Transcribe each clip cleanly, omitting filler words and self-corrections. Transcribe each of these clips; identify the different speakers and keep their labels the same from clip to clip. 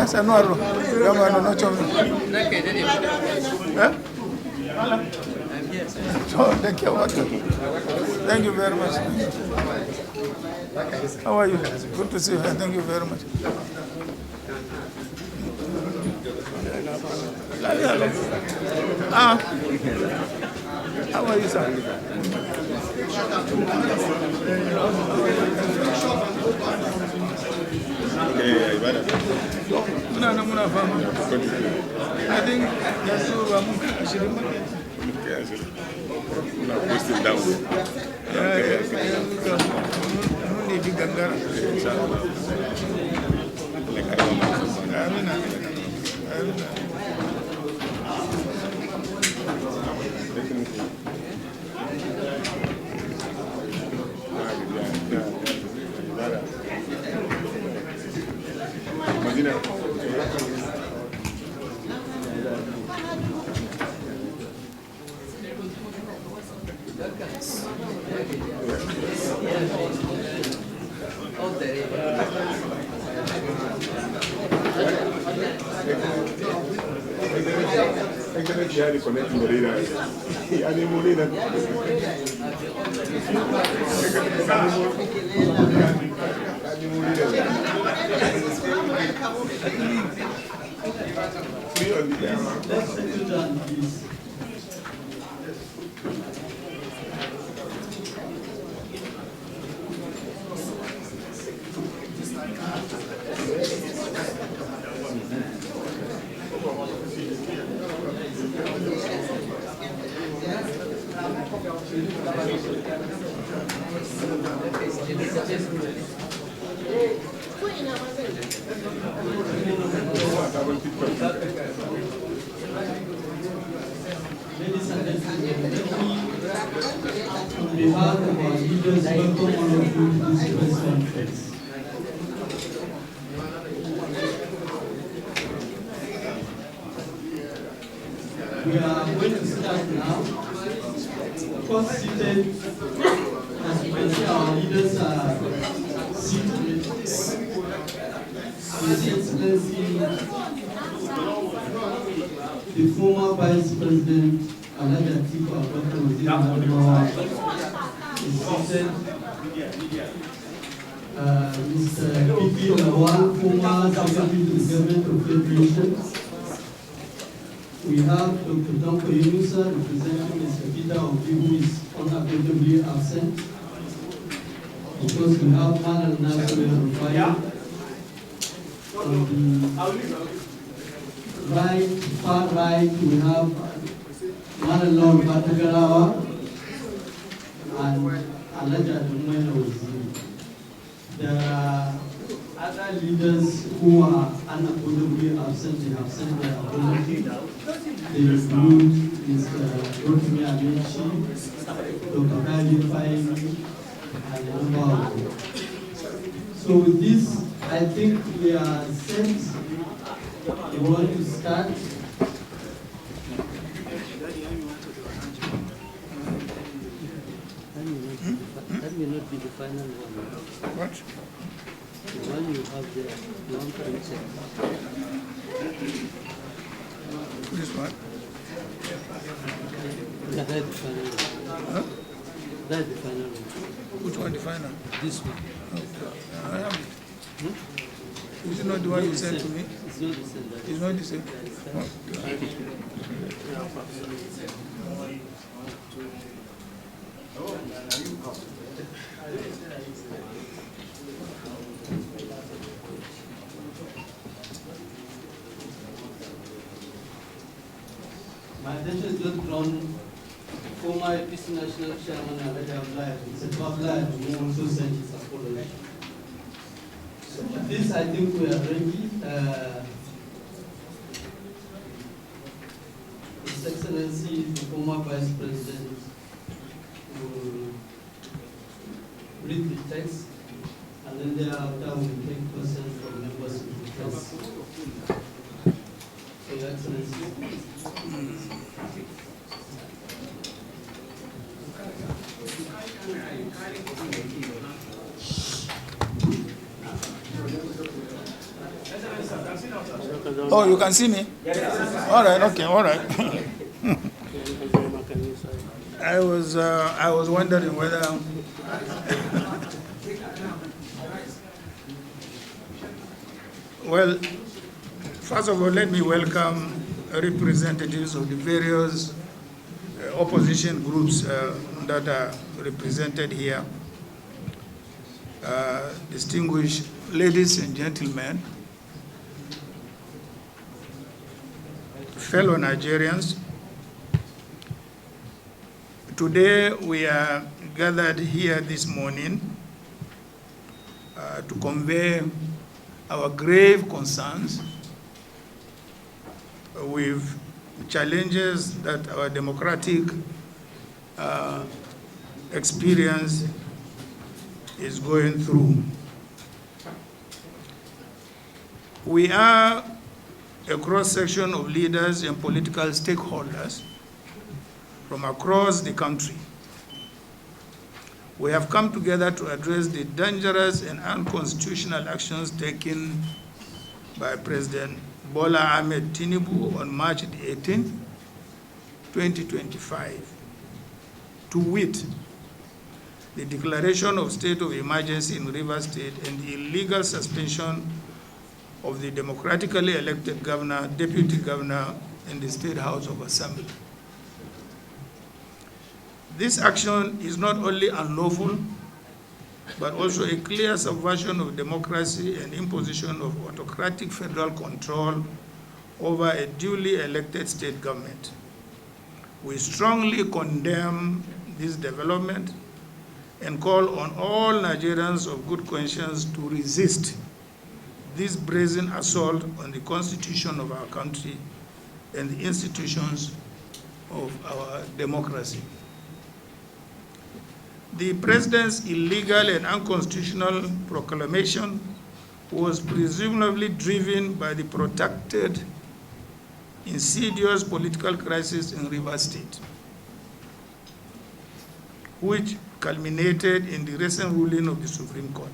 Speaker 1: Sanuaro, no chome. Thank you very much. How are you? Good to see you. Thank you very much. How are you, sir? I think that's
Speaker 2: We are going to start now. First seated, as you can see, our leaders are seated. His Excellency, the former Vice President, Alhaji Atiku Abubakar, is seated. Mr. P.P. Lawal, former Secretary to the Government of Federation. We have Dr. Danko Yunusa representing Mr. Peter Obi, who is unaccountably absent. Of course, we have Madam Naira. On the right, far right, we have Madam Lord Batagarawa and Alhaji Tumwena. There are other leaders who are unaccountably absent. They have sent their apology. They include Mr. Rotimi Amici, Dr. Kali Faini, and a number of them. So with this, I think we are set. We want to start.
Speaker 3: That may not be the final one.
Speaker 1: What?
Speaker 3: The one you have there, the 1.7.
Speaker 1: This one?
Speaker 3: Yeah, that's the final one.
Speaker 1: Huh?
Speaker 3: That's the final one.
Speaker 1: Which one the final?
Speaker 3: This one.
Speaker 1: Okay. I have it. Is it not the one you sent to me?
Speaker 3: It's not the same.
Speaker 1: It's not the same?
Speaker 2: My attention is just drawn former APC National Chairman Alhaji Abdullahi. It's a Abdullahi who also sent his apology. So with this, I think we are ready. His Excellency, the former Vice President, text, and then thereafter we take questions from members of the press. So, Your Excellency.
Speaker 1: Oh, you can see me? All right, okay, all right. I was wondering whether. Well, first of all, let me welcome representatives of the various opposition groups that are represented here. Distinguished ladies and gentlemen, fellow Nigerians, today we are gathered here this morning to convey our grave concerns with challenges that our democratic experience is going through. We are a cross-section of leaders and political stakeholders from across the country. We have come together to address the dangerous and unconstitutional actions taken by President Bola Ahmed Tinubu on March the 18th, 2025, to wit, the declaration of state of emergency in Rivers State and the illegal suspension of the democratically elected governor, deputy governor, in the State House of Assembly. This action is not only unlawful, but also a clear subversion of democracy and imposition of autocratic federal control over a duly elected state government. We strongly condemn this development and call on all Nigerians of good conscience to resist this brazen assault on the Constitution of our country and the institutions of our democracy. The President's illegal and unconstitutional proclamation was presumably driven by the protracted, insidious political crisis in Rivers State, which culminated in the recent ruling of the Supreme Court.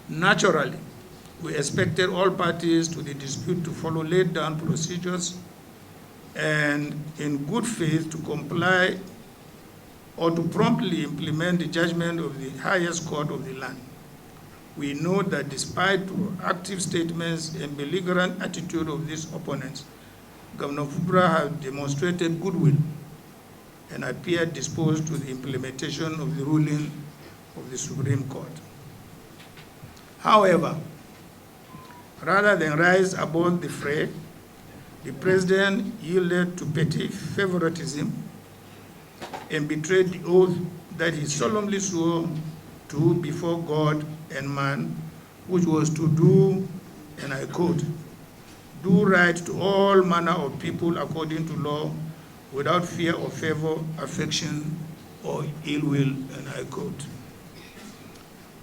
Speaker 1: Naturally, we expected all parties to the dispute to follow laid down procedures and in good faith to comply or to promptly implement the judgment of the highest court of the land. We know that despite proactive statements and belligerent attitude of these opponents, Governor Fubara has demonstrated goodwill and appeared disposed to the implementation of the ruling of the Supreme Court. However, rather than rise above the fray, the President yielded to petty favoritism and betrayed the oath that he solemnly swore to before God and man, which was to do, and I quote, do right to all manner of people according to law, without fear or favor, affection, or ill will, and I quote.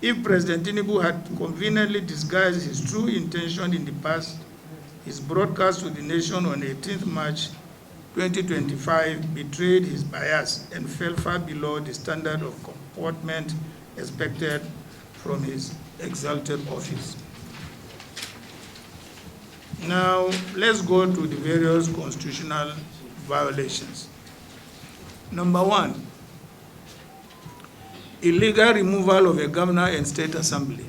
Speaker 1: If President Tinubu had conveniently disguised his true intention in the past, his broadcast to the nation on 18th March 2025 betrayed his bias and fell far below the standard of comportment expected from his exalted office. Now, let's go to the various constitutional violations. Number one, illegal removal of a governor and state assembly.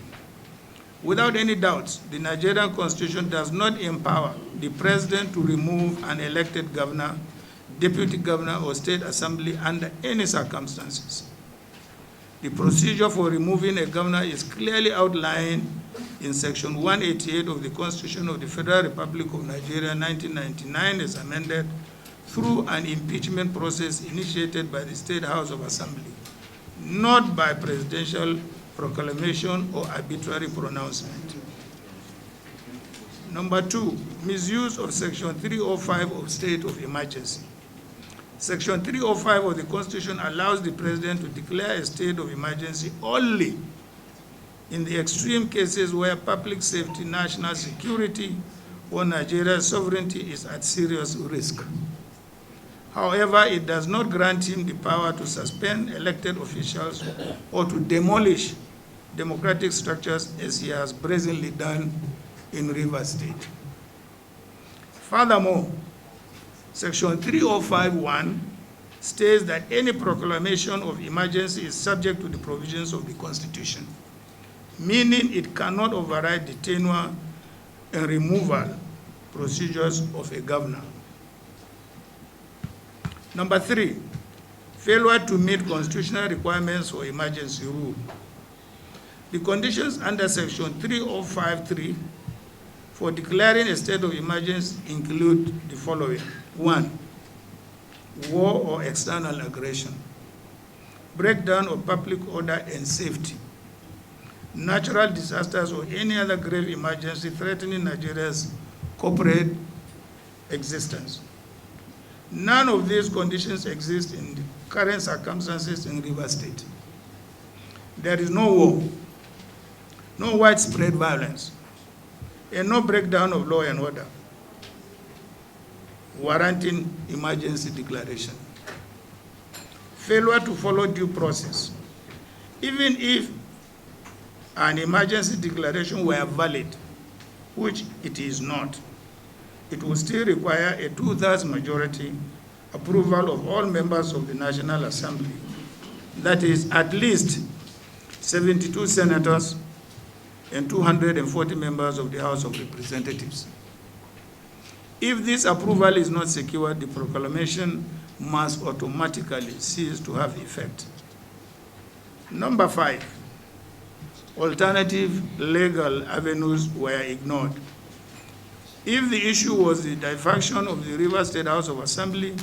Speaker 1: Without any doubt, the Nigerian Constitution does not empower the President to remove an elected governor, deputy governor, or state assembly under any circumstances. The procedure for removing a governor is clearly outlined in Section 188 of the Constitution of the Federal Republic of Nigeria, 1999, as amended, through an impeachment process initiated by the State House of Assembly, not by presidential proclamation or arbitrary pronouncement. Number two, misuse of Section 305 of State of Emergency. Section 305 of the Constitution allows the President to declare a state of emergency only in the extreme cases where public safety, national security, or Nigeria's sovereignty is at serious risk. However, it does not grant him the power to suspend elected officials or to demolish democratic structures as he has brazenly done in Rivers State. Furthermore, Section 305(1) states that any proclamation of emergency is subject to the provisions of the Constitution, meaning it cannot override the tenure and removal procedures of a governor. Number 3, failure to meet constitutional requirements for emergency rule. The conditions under Section 305(3) for declaring a state of emergency include the following. 1, war or external aggression, breakdown of public order and safety, natural disasters or any other grave emergency threatening Nigeria's corporate existence. None of these conditions exist in the current circumstances in Rivers State. There is no war, no widespread violence, and no breakdown of law and order warranting emergency declaration. Failure to follow due process. Even if an emergency declaration were valid, which it is not, it will still require a 2/3 majority approval of all members of the National Assembly. That is at least 72 senators and 240 members of the House of Representatives. If this approval is not secured, the proclamation must automatically cease to have effect. Number 5, alternative legal avenues were ignored. If the issue was the defection of the Rivers State House of Assembly,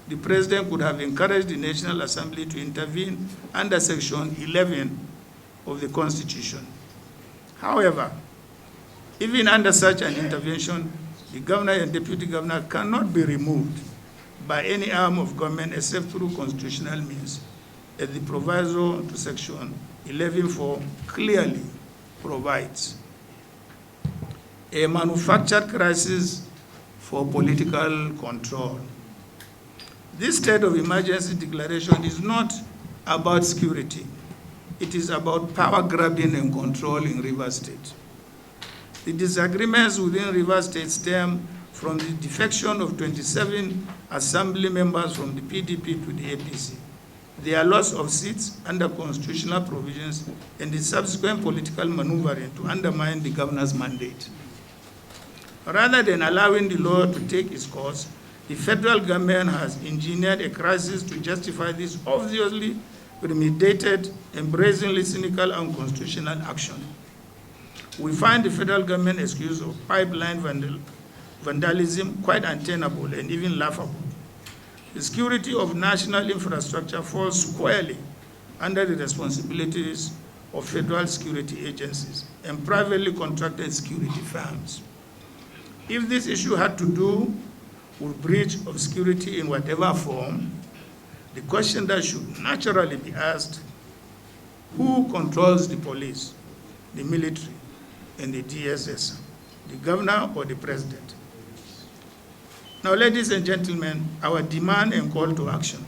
Speaker 1: the President could have encouraged the National Assembly to intervene under Section 11 of the Constitution. However, even under such an intervention, the governor and deputy governor cannot be removed by any arm of government except through constitutional means, as the proviso to Section 11(4) clearly provides. A manufactured crisis for political control. This state of emergency declaration is not about security. It is about power grabbing and control in Rivers State. The disagreements within Rivers State stem from the defection of 27 assembly members from the PDP to the APC, their loss of seats under constitutional provisions, and the subsequent political maneuvering to undermine the governor's mandate. Rather than allowing the law to take its course, the federal government has engineered a crisis to justify this obviously premeditated and brazenly cynical unconstitutional action. We find the federal government excuse of pipeline vandalism quite untenable and even laughable. The security of national infrastructure falls squarely under the responsibilities of federal security agencies and privately contracted security firms. If this issue had to do with breach of security in whatever form, the question that should naturally be asked, who controls the police, the military, and the DSS, the governor or the president? Now, ladies and gentlemen, our demand and call to action.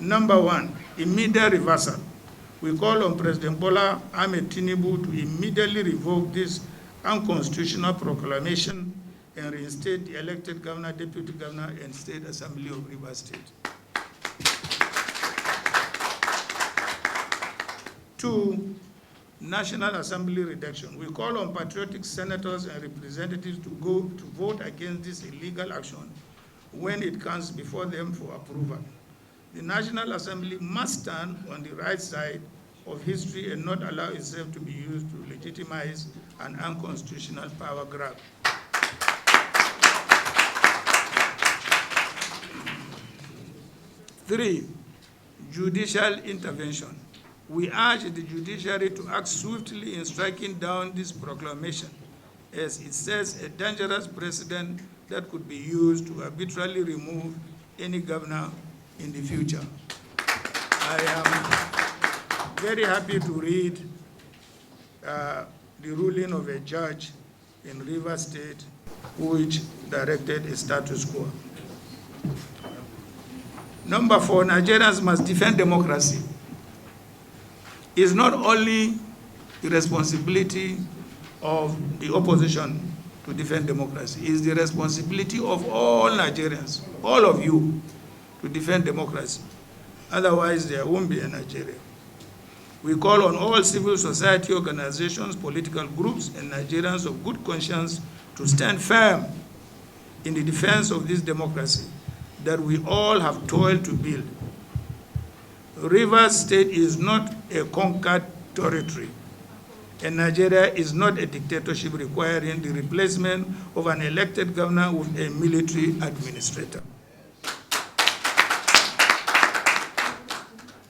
Speaker 1: Number 1, immediate reversal. We call on President Bola Ahmed Tinubu to immediately revoke this unconstitutional proclamation and reinstate the elected governor, deputy governor, and state assembly of Rivers State. 2, National Assembly reduction. We call on patriotic senators and representatives to vote against this illegal action when it comes before them for approval. The National Assembly must stand on the right side of history and not allow itself to be used to legitimize an unconstitutional power grab. 3, judicial intervention. We urge the judiciary to act swiftly in striking down this proclamation, as it sets a dangerous precedent that could be used to arbitrarily remove any governor in the future. I am very happy to read the ruling of a judge in Rivers State which directed a status quo. Number 4, Nigerians must defend democracy. It's not only the responsibility of the opposition to defend democracy. It's the responsibility of all Nigerians, all of you, to defend democracy. Otherwise, there won't be a Nigeria. We call on all civil society organizations, political groups, and Nigerians of good conscience to stand firm in the defense of this democracy that we all have toiled to build. Rivers State is not a conquered territory, and Nigeria is not a dictatorship requiring the replacement of an elected governor with a military administrator.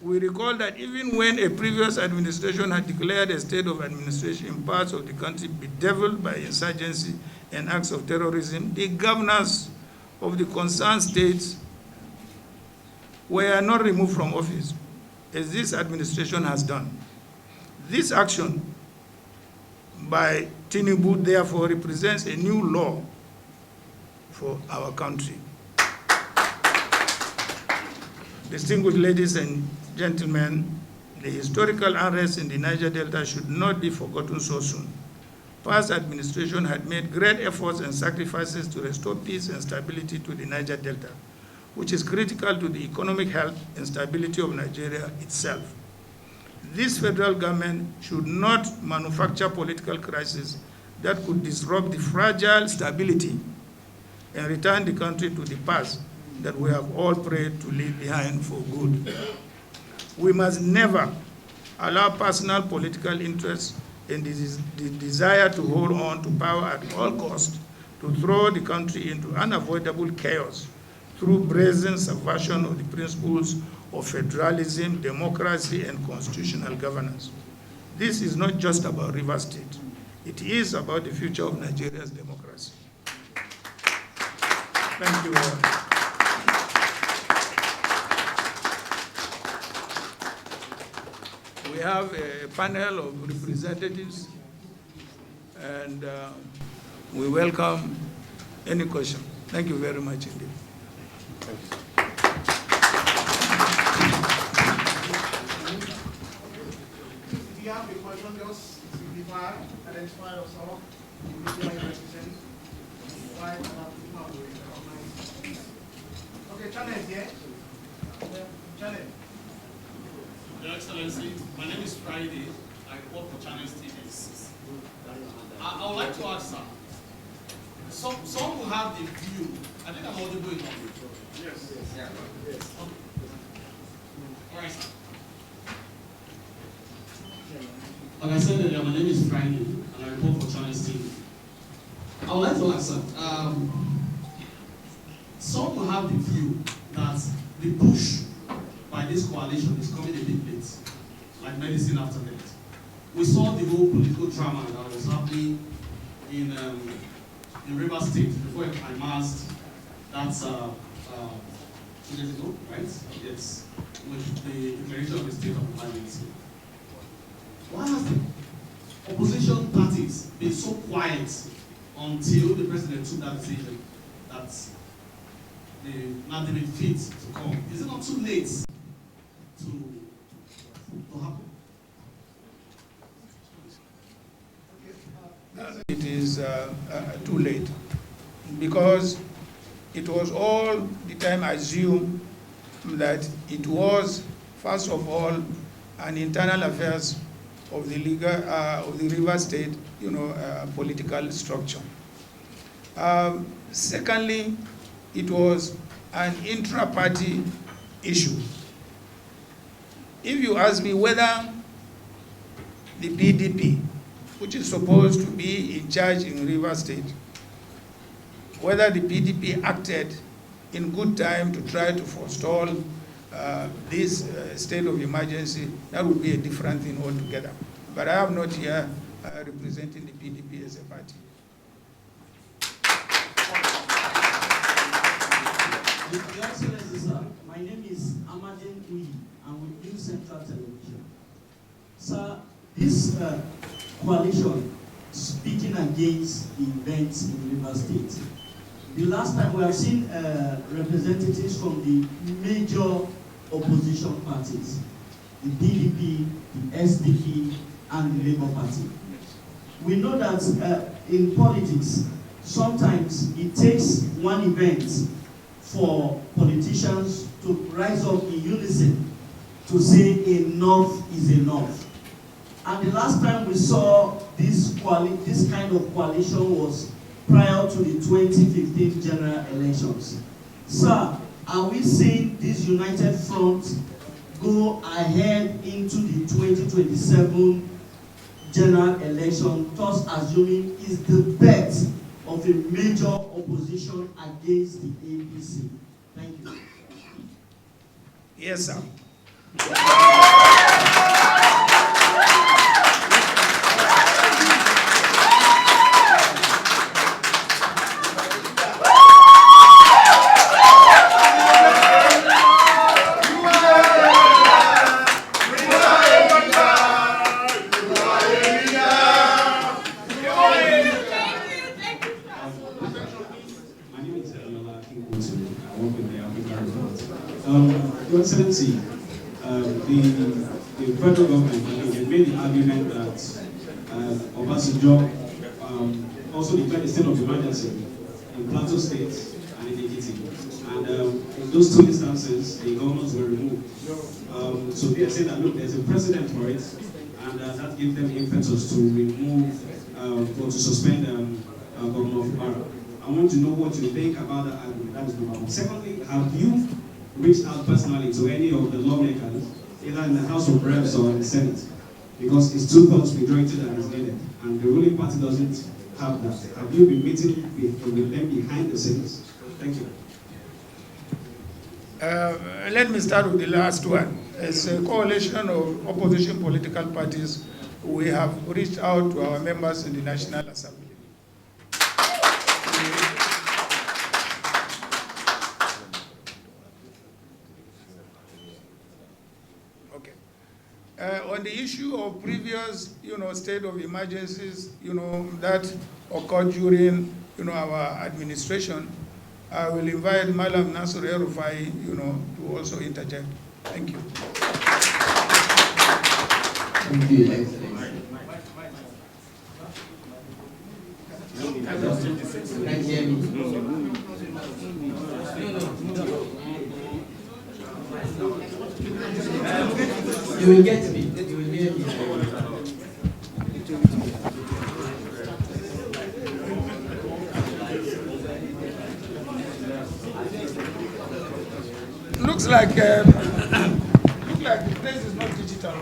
Speaker 1: We recall that even when a previous administration had declared a state of administration in parts of the country bedeviled by insurgency and acts of terrorism, the governors of the concerned states were not removed from office, as this administration has done. This action by Tinubu, therefore, represents a new law for our country. Distinguished ladies and gentlemen, the historical unrest in the Niger Delta should not be forgotten so soon. Past administration had made great efforts and sacrifices to restore peace and stability to the Niger Delta, which is critical to the economic health and stability of Nigeria itself. This federal government should not manufacture political crises that could disrupt the fragile stability and return the country to the past that we have all prayed to leave behind for good. We must never allow personal political interests and the desire to hold on to power at all costs to throw the country into unavoidable chaos through brazen subversion of the principles of federalism, democracy, and constitutional governance. This is not just about Rivers State. It is about the future of Nigeria's democracy. Thank you all. We have a panel of representatives, and we welcome any question. Thank you very much indeed.
Speaker 4: If you have a question, just signify, identify yourself, the media you represent, why other people will recognize. Okay, Channel is here. Channel.
Speaker 5: Your Excellency, my name is Friday. I work for Channel TV. I would like to ask, sir, some will have the view, I think I'm audible enough. Yes. Yeah. Yes. Okay. All right, sir.
Speaker 6: Like I said earlier, my name is Friday, and I report for Channel TV. I would like to ask, sir, some will have the view that the push by this coalition is coming a bit late, like medicine after death. We saw the whole political drama that was happening in Rivers State before I masked. That's 2 days ago, right? Yes, with the declaration of the state of emergency. Why has the opposition parties been so quiet until the president took that decision that they not deemed fit to come? Is it not too late to happen?
Speaker 1: It is too late, because it was all the time assumed that it was, first of all, an internal affairs of the legal of the Rivers State, political structure. Secondly, it was an intra-party issue. If you ask me whether the PDP, which is supposed to be in charge in Rivers State, whether the PDP acted in good time to try to forestall this state of emergency, that would be a different thing altogether. But I am not here representing the PDP as a party.
Speaker 6: Your Excellency,
Speaker 2: name is Amadin Uyi, and with New Central Television. Sir, this coalition speaking against the events in River State. The last time we have seen representatives from the major opposition parties, the PDP, the SDP, and the Labour Party. We know that in politics, sometimes it takes one event for politicians to rise up in unison to say enough is enough. And the last time we saw this kind of coalition was prior to the 2015 general elections. Sir, are we seeing this united front go ahead into the 2027 general election, thus assuming is the bet of a major opposition against the APC? Thank you.
Speaker 1: Yes, sir.
Speaker 6: Your Excellency, the federal government, they made the argument that Obasanjo also declared a state of emergency in Plateau State and in Ekiti. And in those two instances, the governors were removed. So they are saying that, look, there's a precedent for it, and that gives them impetus to remove or to suspend Governor Fubara. I want to know what you think about that argument. That is number one. Secondly, have you reached out personally to any of the lawmakers, either in the House of Reps or in the Senate? Because it's 2/3 majority that is needed, and the ruling party doesn't have that. Have you been meeting with them behind the scenes? Thank you.
Speaker 1: Let me start with the last one. As a coalition of opposition political parties, we have reached out to our members in the National Assembly. On the issue of previous, state of emergencies, that occurred during, our administration, I will invite Malam Nasir El-Rufai, to also interject. Thank you.
Speaker 7: Thank you, Excellency. Can you hear me? You will get me. You will hear me.
Speaker 1: Looks like the place is not digital.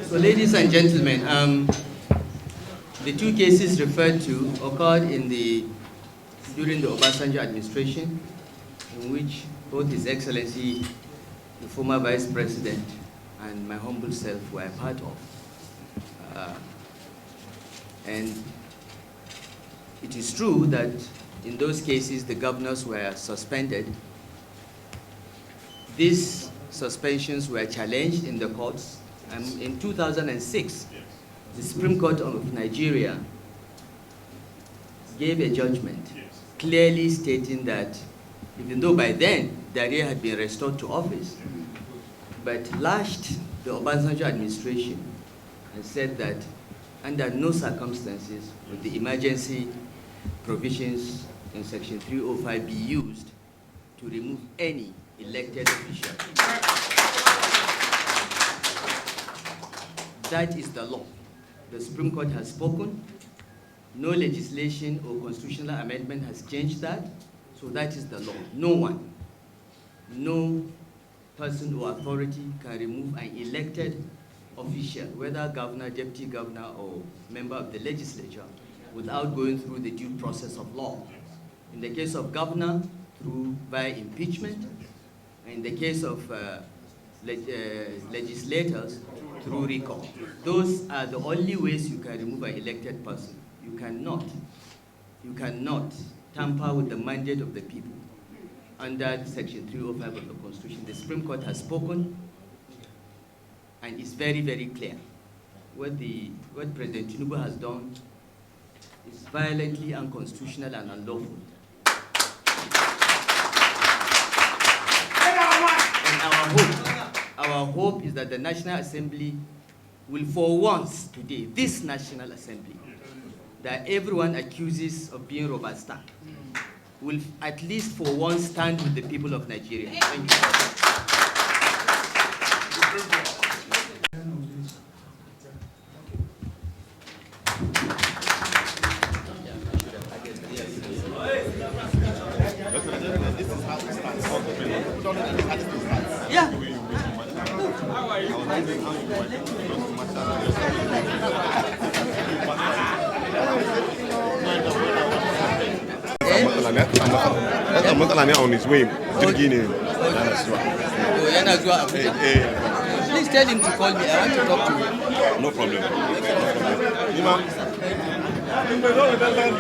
Speaker 7: So, ladies and gentlemen, the two cases referred to occurred during the Obasanjo administration, in which both His Excellency, the former Vice President, and my humble self were a part of. And it is true that in those cases the governors were suspended. These suspensions were challenged in the courts. And in 2006, the Supreme Court of Nigeria gave a judgment clearly stating that even though by then Daria had been restored to office, but lashed the Obasanjo administration and said that under no circumstances would the emergency provisions in Section 305 be used to remove any elected official. That is the law. The Supreme Court has spoken. No legislation or constitutional amendment has changed that. So that is the law. No one, no person or authority can remove an elected official, whether governor, deputy governor, or member of the legislature, without going through the due process of law. In the case of governor, via impeachment. In the case of legislators, through recall. Those are the only ways you can remove an elected person. You cannot tamper with the mandate of the people under Section 305 of the Constitution. The Supreme Court has spoken, and it's very, very clear. What President Tinubu has done is violently unconstitutional and unlawful. And our hope is that the National Assembly will, for once today, this National Assembly, that everyone accuses of being Robusta, will at least for once stand with the people of Nigeria. Thank you. Yeah.
Speaker 8: On his way.
Speaker 7: Please tell him to call me. I want to talk to him.
Speaker 8: No problem.